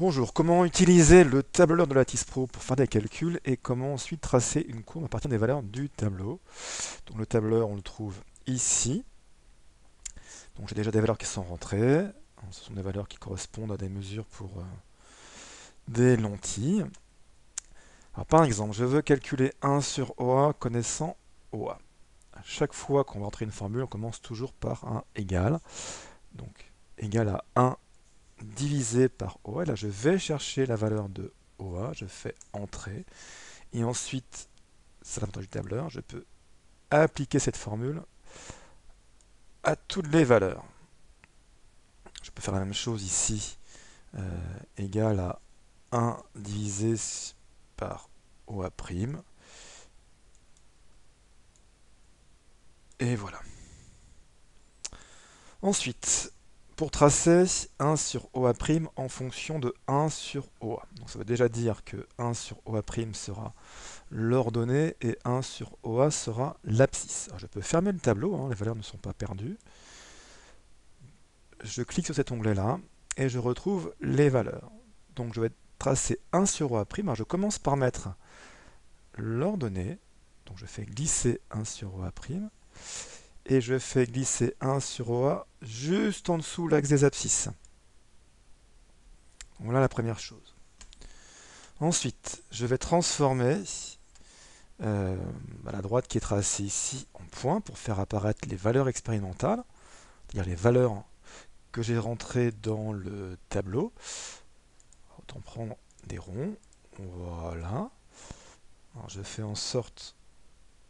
Bonjour, comment utiliser le tableur de Lattice Pro pour faire des calculs et comment ensuite tracer une courbe à partir des valeurs du tableau. Donc le tableur, on le trouve ici. Donc j'ai déjà des valeurs qui sont rentrées. Ce sont des valeurs qui correspondent à des mesures pour des lentilles. Alors, par exemple, je veux calculer 1 sur OA connaissant OA. À chaque fois qu'on va entrer une formule, on commence toujours par un égal. Donc égal à 1 divisé par OA. Là, je vais chercher la valeur de OA, je fais entrer. Et ensuite, c'est l'avantage du tableur, je peux appliquer cette formule à toutes les valeurs. Je peux faire la même chose ici, égal à 1 divisé par OA'. Et voilà. Ensuite, pour tracer 1 sur OA' en fonction de 1 sur OA. Donc ça veut déjà dire que 1 sur OA' sera l'ordonnée et 1 sur OA sera l'abscisse. Alors je peux fermer le tableau, hein, les valeurs ne sont pas perdues. Je clique sur cet onglet-là et je retrouve les valeurs. Donc je vais tracer 1 sur OA'. Alors je commence par mettre l'ordonnée. Donc je fais glisser 1 sur OA'. Et je fais glisser 1 sur OA juste en dessous l'axe des abscisses. Voilà la première chose. Ensuite, je vais transformer la droite qui est tracée ici en point pour faire apparaître les valeurs expérimentales, c'est-à-dire les valeurs que j'ai rentrées dans le tableau. Autant prendre des ronds. Voilà. Alors, je fais en sorte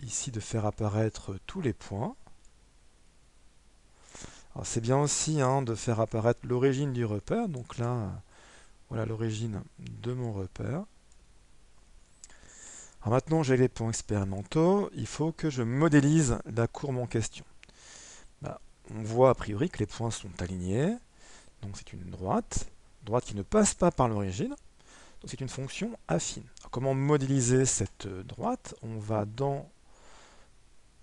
ici de faire apparaître tous les points. Alors c'est bien aussi de faire apparaître l'origine du repère. Donc là, voilà l'origine de mon repère. Alors maintenant j'ai les points expérimentaux. Il faut que je modélise la courbe en question. On voit a priori que les points sont alignés. Donc c'est une droite qui ne passe pas par l'origine. Donc c'est une fonction affine. Alors, comment modéliser cette droite? On va dans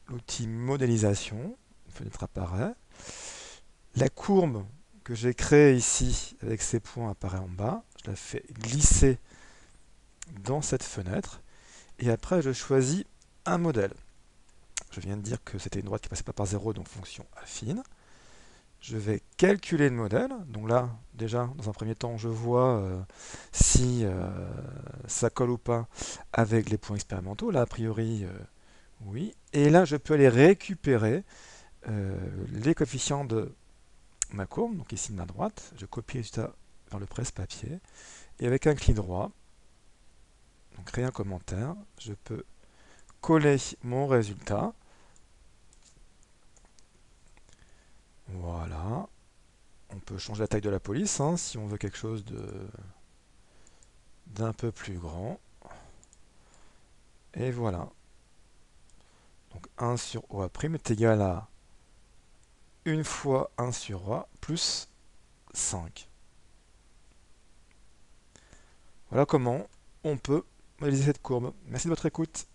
l'outil modélisation, une fenêtre apparaît. La courbe que j'ai créée ici avec ces points apparaît en bas. Je la fais glisser dans cette fenêtre. Et après, je choisis un modèle. Je viens de dire que c'était une droite qui ne passait pas par 0, donc fonction affine. Je vais calculer le modèle. Donc là, déjà, dans un premier temps, je vois si ça colle ou pas avec les points expérimentaux. Là, a priori, oui. Et là, je peux aller récupérer les coefficients de ma courbe, donc ici de ma droite. Je copie le résultat vers le presse-papier. Et avec un clic droit, donc créer un commentaire, je peux coller mon résultat. Voilà. On peut changer la taille de la police si on veut quelque chose d'un peu plus grand. Et voilà. Donc 1 sur OA' est égal à 1 fois 1 sur OA plus 5. Voilà comment on peut modéliser cette courbe. Merci de votre écoute.